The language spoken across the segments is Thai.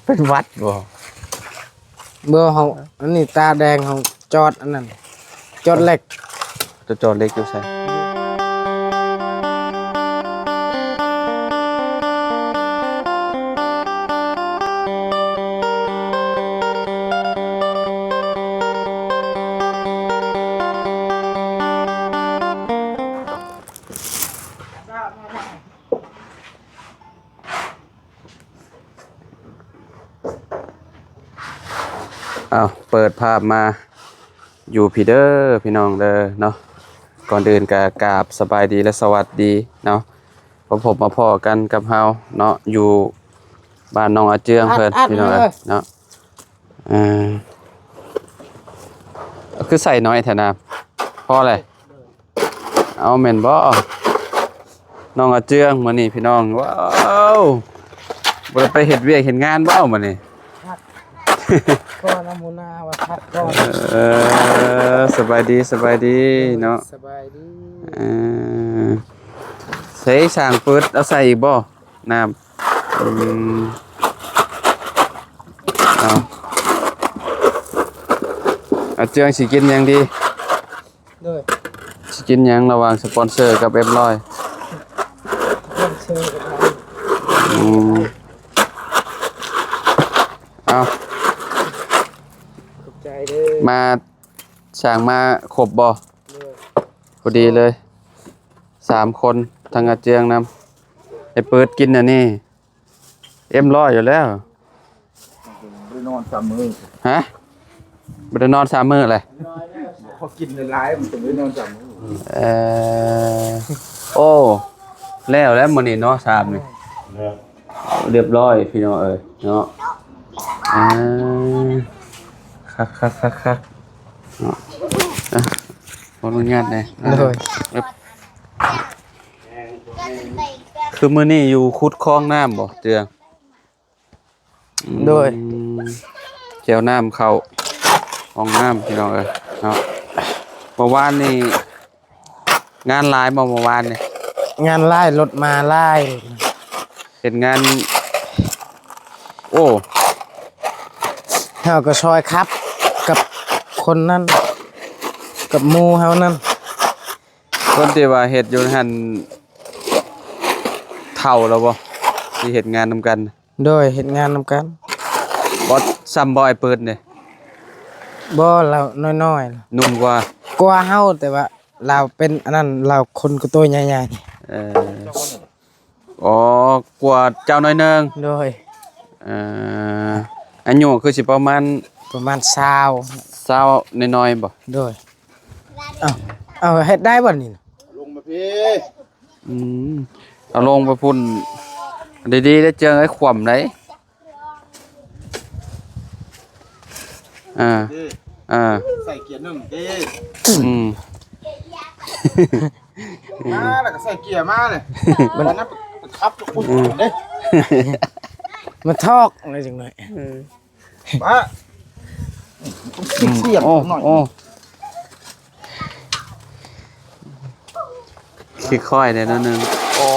เป็นวัดบ่เบอร์ของอันนี้ตาแดงของจอดอันนั้นจอดเหล็กจะจอดเล็กอยู่ใส่อ้าวเปิดภาพมาอยู่พี่เด้อพี่น้องเด้อเนาะก่อนอื่นก็กราบสบายดีและสวัสดีเนาะผมมาพอกันกับเฮาเนาะอยู่บ้านน้องอาเจืองเพิ่นพี่น้องเนาะคือใส่น้อยแท้นะพอเลยเอาแม่นบ่น้องอาเจืองมื้อนี้พี่น้องว้าวบ่ได้ไปเฮ็ดเวียกเฮ็ดงานบ่มื้อนี้ก็น้ำมูนาว่าพัดก็สบายดีเนาะสบายดีใส่สร้างเปิดเอาใส่อีกบ่น้ำเอาเจืองสิกินหยังดีด้วยสิกินหยังระหว่างสปอนเซอร์กับM100เอามาสั่งมาครบบ่พอดีเลย3คนทางอาเจียงนำไอ้เปิดกินอันนี้M100อยู่แล้วไปนอน3 มื้อฮะบ่ได้นอน3 มื้อเลยพอกินหลายมันจะไปนอน3 มื้อโอ้แล้วมื้อนี้เนาะ3นี่เรียบร้อยพี่น้องเอ้ยเนาะคักเนาะขออนุญาตหน่อยคือมื้อนี้อยู่ขุดคลองน้ำบ่เจืองโดยแก้วน้ำเข้าห้องน้ำพี่น้องเอ้ยเนาะเมื่อวานนี่งานหลายบ่เมื่อวานนี่งานไล่รถมาไล่เฮ็ดงานโอ้เฮาก็ซอยครับกับคนนั้นกับหมู่เฮานั้นคนที่ว่าเฮ็ดอยู่หั่นเฒ่าแล้วบ่ที่เฮ็ดงานนำกันโดยเฮ็ดงานนำกันบ่ซ้ำบ่ไอ้เปิดนี่บ่เราน้อยๆนุ่มกว่าเฮาแต่ว่าเราเป็นอันนั้นเราคนก็ตัวใหญ่อ๋อกว่าเจ้าน้อยนึงโดยอายุคือสิประมาณ20น้อยๆบ่โดยเอาเฮ็ดได้บ่นี่ลงมาพี่เอาลงไปพุ่นดีๆได้เจอไอ้ขว่ำไหนใส่เกียร์1ดิมาแล้วก็ใส่เกียร์มาเลยมันนับขับทุกคนเด้มาทอกอะไรจังหน่อยมาเสียบหน่อยค่อยๆได้นิดนึงโอ้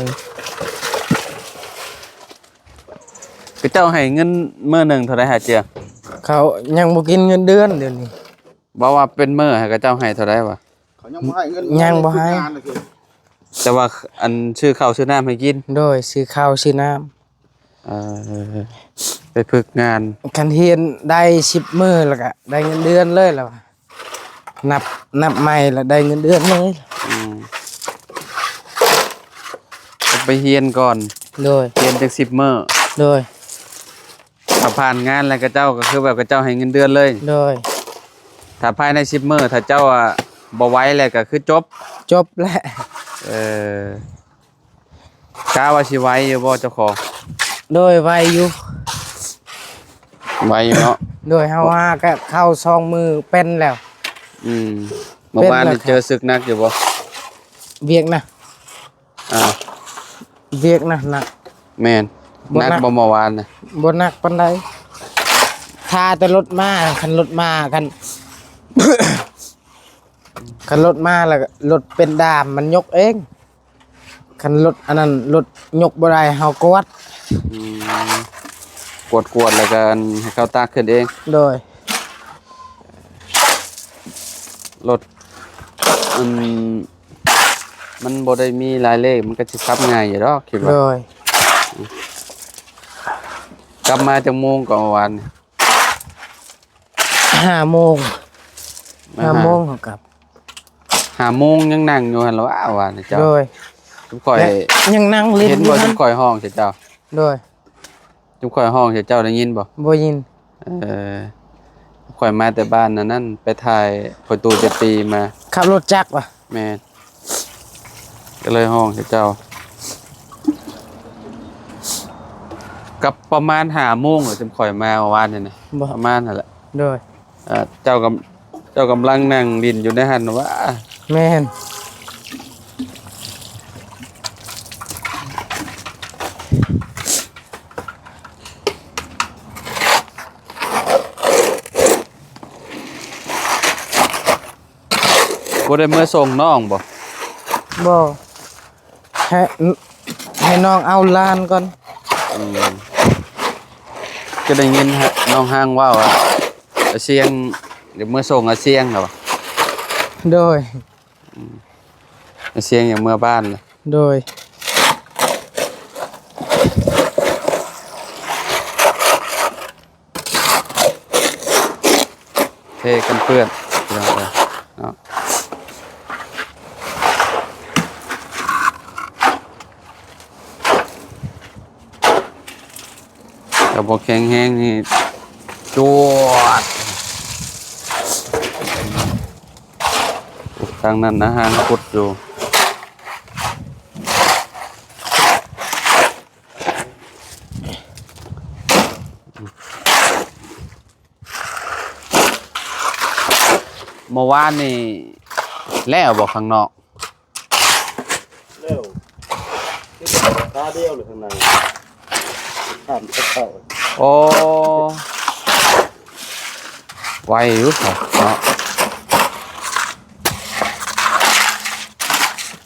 ยก็เจ้าให้เงินมื้อนึงเท่าไหร่หาเจียเขายังบ่กินเงินเดือนเดี๋ยวนี้บ่ว่าเป็นมื้อให้ก็เจ้าให้เท่าไหร่วะเขายังบ่ให้เงินยังบ่ให้แต่ว่าอันชื่อข้าวชื่อน้ำให้กินโดยซื้อข้าวซื้อน้ำไปฝึกงานคันเฮียนได้10 มื้อแล้วก็ได้เงินเดือนเลยแล้วนับใหม่แล้วได้เงินเดือนเลยไปเฮียนก่อนโดยเฮียนจัก10 มื้อโดยถ้าผ่านงานแล้วก็เจ้าก็คือแบบก็เจ้าให้เงินเดือนเลยโดยถ้าภายใน10 มื้อถ้าเจ้าบ่ไหวแล้วก็คือจบแล้วกะว่าสิไหวอยู่บ่เจ้าของโดยไหวอยู่เนาะโดยเฮาว่าก็เข้า2 มื้อเป็นแล้วเมื่อวานนี่เจอศึกนักอยู่บ่เวียกนะเวียกนะหนักแม่นนักบ่เมื่อวานน่ะบ่หนักปานใดถ้าแต่รถมาคันรถมาคัน คันรถมาแล้วรถเป็นดามมันยกเอง คันรถอันนั้นรถยกบ่ได้เฮากวดอืมกวดแล้วกันให้เขาตากขึ้นเองโดยรถมันบ่ได้มีหลายเลขมันก็สิขับง่ายอยู่ดอกคิดว่าโดยกลับมาจากโมงก่อนเมื่อวาน5 โมง5 โมงเขากลับ5 โมงยังนั่งอยู่หั่นแล้วว่านี่เจ้าโดยจุ๊บข่อยยังนั่งเล่นเห็นบ่จุ๊บข่อยห้องเจ้าโดยจุ๊บข่อยห้องเจ้าได้ยินบ่บ่ยินข่อยมาแต่บ้านนั่นไปถ่ายประตู7 ปีมาขับรถจักรว่ะแม่ก็เลยห้องเจ้ากับประมาณ5 โมงจนข่อยมาเมื่อวานนี่นะประมาณนั่นแหละโดยเจ้ากำลังนั่งดินอยู่ในหันว่าแม่นบ่ได้เมื่อส่งน้องบ่ให้น้องเอาลานก่อนก็ได้ยินน้องห้างว่าเสียงเดี๋ยวเมื่อส่งเสียงเหรอโดยเสียงอย่างเมื่อบ้านเลยโดยเทกันเปื้อนเนาะกับบกแข็งแห้งนี่จวดทางนั้นนะฮางพุดอยู่เมื่อวานนี่แล้วบอกข้างนอกแล้วตาเดียวหรือข้างในข้ามเข้าโอ้ไวอยู่ครับเนาะ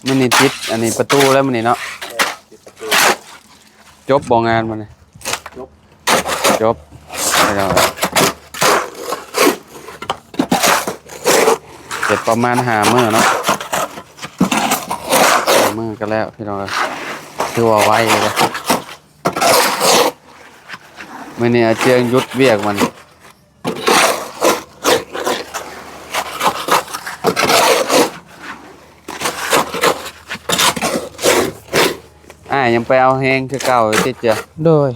มันนี่ติดอันนี้ประตูแล้วมันนี่เนาะจบบ่งานมันนี่จบไปแล้วเสร็จประมาณ5 มื้อเนาะ5 มื้อก็แล้วพี่น้องคือว่าไวเลยมื้อนี้เจียงยุดเวียกมันยังไปเอาแห้งคือเก่าติดเจ้าโดย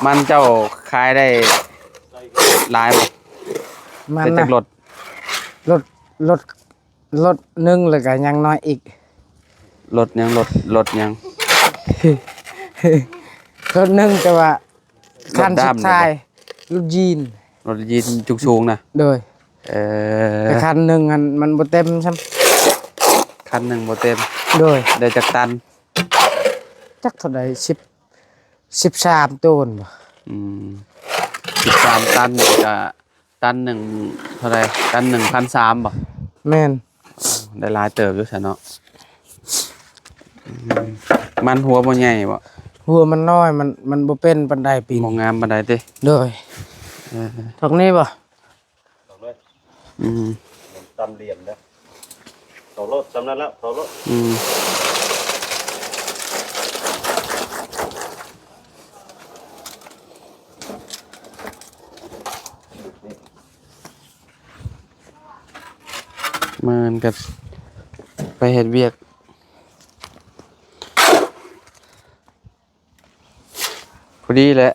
มันเจ้าขายได้หลายบ่มันจากรถนึงเลยก็ยังน้อยอีกรถยังรถยัง รถนึงแต่ว่าคันสุดท้ายรถยีนจุกสูงนะโดยแต่คันนึงมันบ่เต็มใช่คันหนึ่งบ่เต็มโดยได้จากตันจักเท่าใด13ต้นบ่13 ตันก็ตันหนึ่งเท่าไรตัน1,300บ่แม่นได้หลายเติบอยู่ซะเนาะมันหัวบ่ใหญ่บ่หัวมันน้อยมันบ่เป็นปานใดปีบ่งามปานใดติโดยทางนี้บ่ตรงเลยตำเหลี่ยมนะเขารถจำนั้นแล้วเขารถมันกับไปเฮ็ดเวียกพอดีแหละ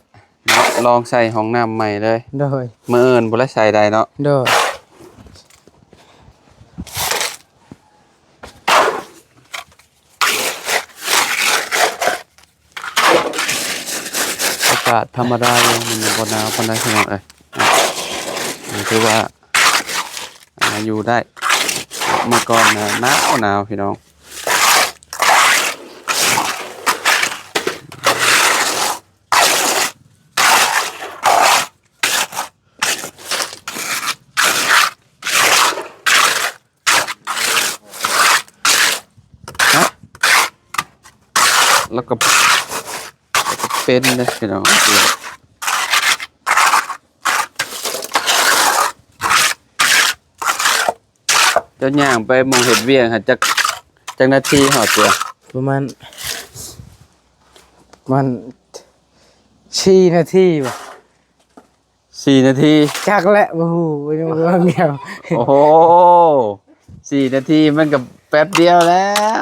ลองใส่ห้องน้ำใหม่เลยโดยมื้ออื่นบ่ได้ใส่ได้เนาะโดยอากาศธรรมดาอยู่มันบ่หนาวปานใดพี่น้องคือว่าอยู่ได้เมื่อก่อนหนาวพี่น้อง แล้วก็เป็นนะพี่น้องเจ้าย่างไปมองเห็ดเวียงหาจักนาทีหอดตัว ประมาณ4 นาทีบ่ 4 นาที จักแหละโอ้โหยังบ่เงียว โอ้โห4 นาทีมันกับแป๊บเดียวแล้ว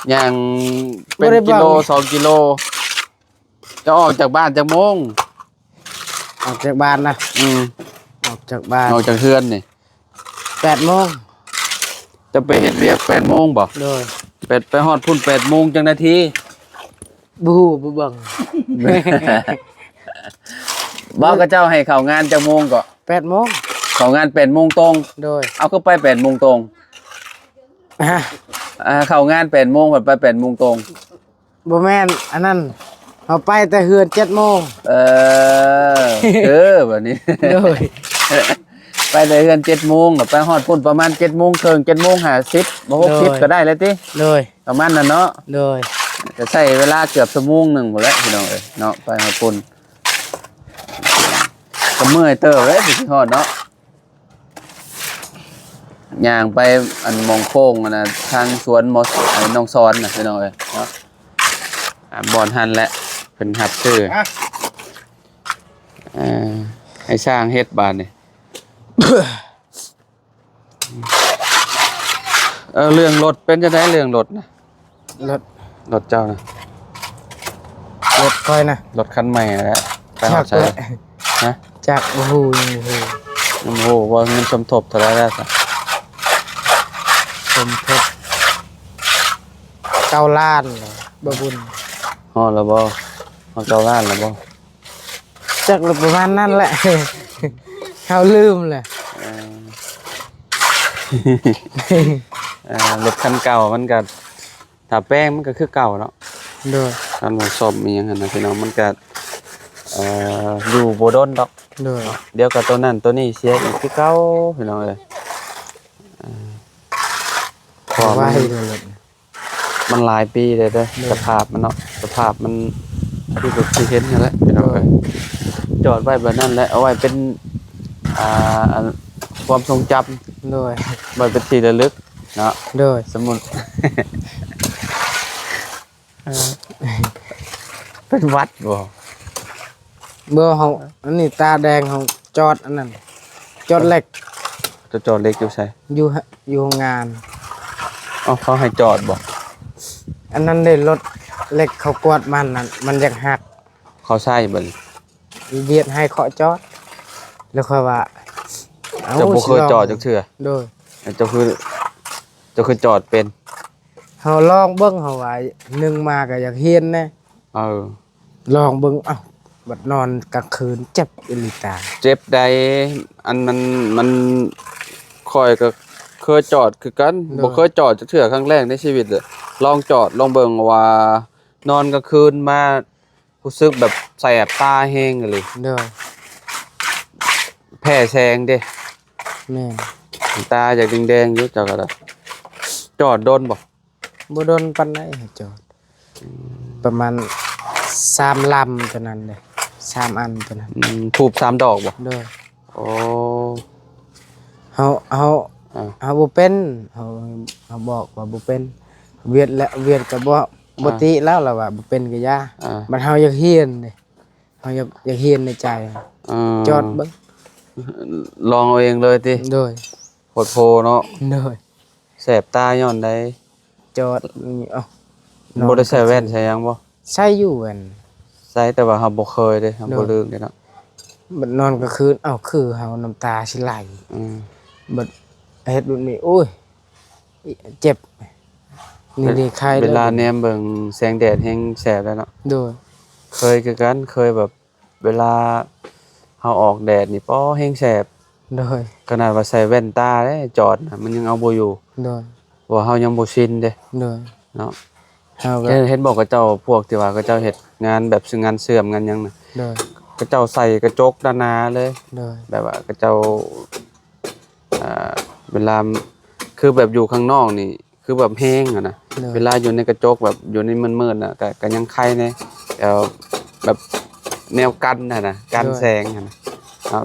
อย่างเป็นกิโล2 กิโลจะออกจากบ้านจากโมง ออกจากบ้านนะ ออกจากบ้าน ออกจากเฮือนนี่ 8 โมง จะไปเฮ็ดเวียก8 โมงบ่ โดย ไปฮอดพุ่น8 โมงจังนาที บ่ฮู้บ่เบิ่ง บอกกับเจ้าให้เข้างานจังโมงก็ 8 โมง เข้างาน8 โมงตรง โดย เอาก็ไป8 โมงตรง ฮะ เข้างาน8 โมงไป8 โมงตรง บ่แม่นอันนั้นเอาไปแต่เฮือน7 โมง แบบนี้ โดย ไปเลยเฮือน7 โมงแล้วไปฮอดพุ่นประมาณ7 โมงครึ่ง7 โมง50บ่60ก็ได้แล้วติ โดย ประมาณนั้นเนาะ โดย จะใช้เวลาเกือบชั่วโมงหนึงหมดแล้วพี่น้องเอ้ยเนาะไปฮอดพุ่นก็เมื่อยเติบเลยสิฮอดเนาะย่างไปอันมองโค้งอันน่ะทางสวนมอสไอ้น้องซ้อนน่ะพี่น้องเอ้ยเนาะบ่อนหันแหละเพิ่นหับชื่อให้สร้างเฮ็ดบานนี่ เรื่องรถเป็นจะได้เรื่องรถนะ รถ รถเจ้านะ ค่อยนะ รถคันใหม่นะ ไปหาใช้ เลย ฮะ จากโอ้โหยังโอ้โห โอ้โหว่าเงินสมทบเท่าไรแล้วจ้ะ สมทบ9 ล้านเลยบ่บุญ ฮอดแล้วบ่ฮอดเก้าล้านแล้วบ่ จักประมาณนั้นแหละ เขาลืมเลย รถคันเก่ามันก็ถ้าแป้งมันก็คือเก่าเนาะ โดย คันบ่ซ่อมมีหยังหั่นน่ะพี่น้องมันก็อยู่บ่ดนดอก โดย เดี๋ยวก็ตัวนั้นตัวนี้เสียอีกคือเก่าพี่น้องเอ้ยพอ ไว้ มัน เลยรถ มันหลายปีเลยเด้อสภาพมันเนาะสภาพมันคือแบบที่เห็นนั่นแหละพี่น้องเอ้ยจอดไว้แบบนั้นแหละเอาไว้เป็นอันความทรงจำ โดย ไว้เป็นที่ระลึกเนาะ โดย สมมุติ เป็นวัดบ่ เมื่อเขาอันนี้ตาแดงเขาจอดอันนั้นจอดเหล็ก จะจอดเล็กอยู่ใช่ อยู่โรงงาน อ๋อเขาให้จอดบ่ อันนั้นเลยรถเหล็กเขากวาดมันนั่นมันอยากหัก เขาใช่บ่นี่ เบียดให้เคาะจอด แล้วค่อยว่า เจ้าบ่เคยจอดจักเทื่อ โดย เจ้าคือจอดเป็น เขาลองเบิ่งเขาว่านึงมาก็อยากเฮียนแน่ เออ ลองเบิ่งเอ้าบัดนอนกลางคืนเจ็บอิลิตา เจ็บใดอันมันค่อยก็เคยจอดคือกันบ่เคยจอดจักเทื่อครั้งแรกในชีวิตเลยลองจอดลองเบิ่งว่านอนกลางคืนมารู้สึกแบบแสบตาแห้งเลย โดย แพ้แสงเด้ แม่น ตาอยากแดงๆอยู่จักก็ได้จอดโดนบ่ บ่โดนปานใดให้จอด ประมาณ3 ลำเท่านั้นเลย3 อันเท่านั้น ทูบ3 ดอกบ่ โดย โอ้ เฮา อ่า เฮาบ่เป็นเฮาบอกว่าบ่เป็นเวียดและเวียดก็บ่ติแล้วล่ะว่าบ่เป็นก็ย่า อ่า มันเฮาอยากเฮียนเด้เฮาอยากเฮียนในใจ จอดเบิ่ง ลองเอาเองเลยติ โดย โพดโพเนาะ โดย แสบตาย้อนใด จอดนี่เอ้า บ่ได้ใส่แว่นใส่หยังบ่ ใส่อยู่แว่น ใส่แต่ว่าเฮาบ่เคยเด้เฮาบ่ลืมเด้เนาะ บัดนอนกลางคืนเอ้าคือเฮาน้ำตาสิไหล อืม บัดเฮ็ดแบบนี้โอ้ยเจ็บนี่ๆคลาย เวลาแนมเบิ่งแสงแดดแฮงแสบแล้วเนาะ โดย เคยคือกันเคยแบบเวลาเฮาออกแดดนี่ป้อแฮงแสบ โดย ขนาดว่าใส่แว่นตาเด้จอดน่ะมันยังเอาบ่อยู่ โดย ว่าเฮายังบ่ชินเด้ โดย เนาะ เฮาก็ เห็นบอกกับเจ้าพวกที่ว่ากับเจ้าเฮ็ดงานแบบงานเสื่อมงานหยังน่ะ โดย กับเจ้าใส่กระจกหนาๆเลย โดย แบบว่ากับเจ้าเวลาคือแบบอยู่ข้างนอกนี่ คือแบบแห้งอะนะ โดย เวลาอยู่ในกระจกแบบอยู่ในมืดๆน่ะก็ยังไข่แน่แต่แบบแนวกันน่ะนะกันแสงน่ะนะ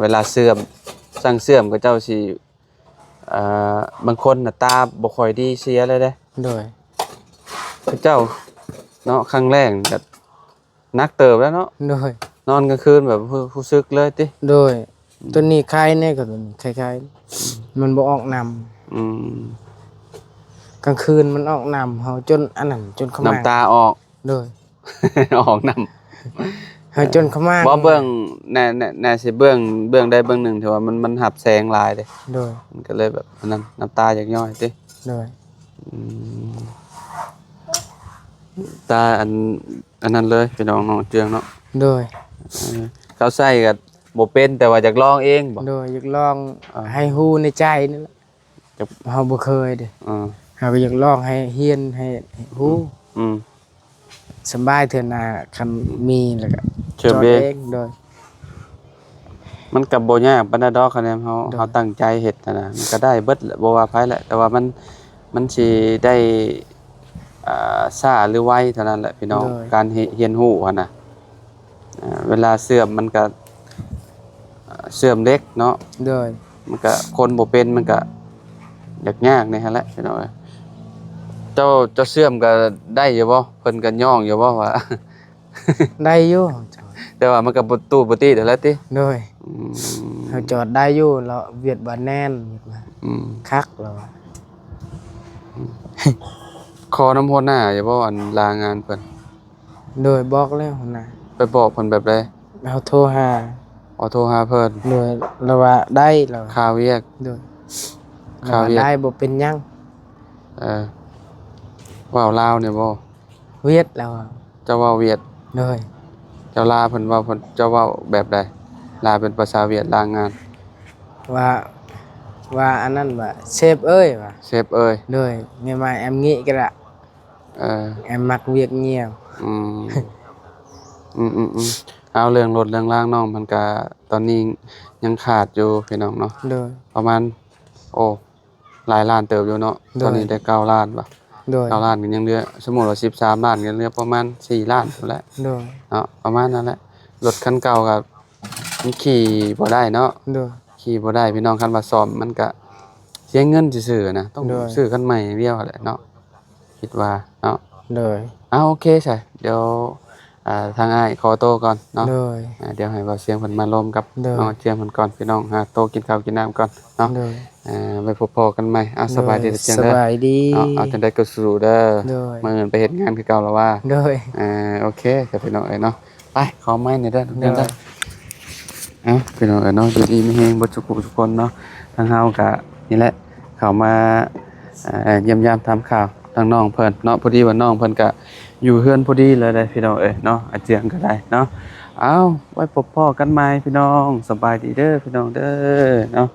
เวลาเสื่อมสั่งเสื่อมก็เจ้าสิบางคนน่ะตาบ่ค่อยดีเสียเลยเด้ โดย พระเจ้าเนาะครั้งแรกก็นักเติบแล้วเนาะ โดย นอนกลางคืนแบบรู้สึกเลยติ โดยตัวนี้คล้ายแน่กับตัวนี้คล้ายๆมันบ่ออกนำ อืม กลางคืนมันออกนำเฮาจนอันนั้นจนเข้ามา น้ำตาออก โดย ออกน้ เฮาจนเข้ามา ำบ่เบิ่งแน่สิเบิ่งได้เบิ่งหนึ่งแต่ว่ามันหับแสงหลายเด้ โดย มันก็เลยแบบอันนั้นน้ำตาอยากย่อยติ โดย อืมตาอันนั้นเลยพี่น้องน้องเจืองเนาะ โดย เขาใส่ก็บ่เป็นแต่ว่าอยากลองเองบ่ โดยอยากลอง อ่า ให้ฮู้ในใจนั่นแหละ จะ เฮาบ่เคยเด้ อ่า เฮาก็อยากลองให้เฮียนให้ฮู้ อืม สบายเถิดหน้าคันมีแล้วก็ เชิญ จอด เบ เองโดย มันก็บ่ยากปานใดดอกคะแนนเฮา โดย เฮาตั้งใจเฮ็ดน่ะนะมันก็ได้เบิดแหละบ่ว่าไผแหละแต่ว่ามันสิได้ช้าหรือไวเท่านั้นแหละพี่น้องการเรียนรู้อะนะเวลาเสื่อมมันก็เสื่อมเล็กเนาะ โดย มันก็คนบ่เป็นมันก็ยากนี่หั่นแหละพี่น้องเอ้ยเจ้าเสื่อมก็ได้อยู่บ่เพิ่นก็ย่องอยู่บ่ว่า ได้อยู่ แต่ว่ามันก็บ่ตู้บ่ตีเด้อแหละติ โดย อืม เฮาจอดได้อยู่แล้วเวียดบ่แน่น อืม คักแล้ว ขอน้ำหัวหน้าอย่าบ่อันลางานเพิ่น โดยบอกแล้วนะ ไปบอกเพิ่นแบบใด เฮาโทรหา ขอโทรหาเพิ่น โดยแล้วว่าได้แล้ว ข่าวเวียก โดย ข่าวเวียก ได้บ่เป็นหยัง เออเว้าลาวเนี่ยบ่ เวียดแล้ว เจ้าเว้าเวียด โดย เจ้าลาเพิ่นเว้าเพิ่นเจ้าเว้าแบบใดลาเป็นภาษาเวียดลางาน ว่าอันนั้นว่าเชฟเอ้ยว่า เซฟเอ้ย โดยแม่มาแอมงี้ก็ละ เออ แอมมักเวียกเงียบ อืมเอาเรื่องรถเรื่องล่างน้องมันก็ตอนนี้ยังขาดอยู่พี่น้องเนาะ โดย ประมาณโอ้หลายล้านเติบอยู่เนาะ โดย ตอนนี้ได้9ล้านบ่ โดย 9ล้านก็ยังเหลือสมมุติว่า13ล้านก็เหลือประมาณ4ล้านพู้นแหละ โดย เนาะประมาณนั้นแหละรถคันเก่าก็มันขี่บ่ได้เนาะ โดย ขี่บ่ได้พี่น้องคันว่าซ่อมมันก็เสียเงินซื่อๆนะต้อง โดย ซื้อคันใหม่เดียวแหละเนาะคิดว่าเนาะ โดย โอเคใช่เดี๋ยวทางอ้ายขอโตวก่อนเนาะ โดย เดี๋ยวให้เบาเสียงเพิ่นมาลมกับ โดย น้องเจียมเพิ่นก่อนพี่น้องหาโตวกินข้าวกินน้ำก่อนเนาะ โดย ไปพบพอกันใหม่สบายดีเจียง ส เด้อบ ายดี เอาจังได๋ก็สู้เด้อ โดย มื้ออื่นไปเฮ็ดงานคือเก่าแล้วว่า โดย โอเคกับพี่น้องเอ้ยเนาะไปขอไม้หน่อยเด้อทุกท่าน ได้ เด้อพี่น้องเอ้ยเนาะอยู่ดีมีแฮงบ่ทุกคนเนาะทางเฮาก็นี่แหละเข้ามาเยี่ยมยามทำข่าวทางน้องเพิ่นเนาะพอดีว่าน้องเพิ่นก็อยู่เฮือนพอดีเลยได้พี่น้องเอ้ยเนาะอาเจียงก็ได้เนาะเอาไว้พบพ่อกันใหม่พี่น้องสบายดีเด้อพี่น้องเด้อเนาะ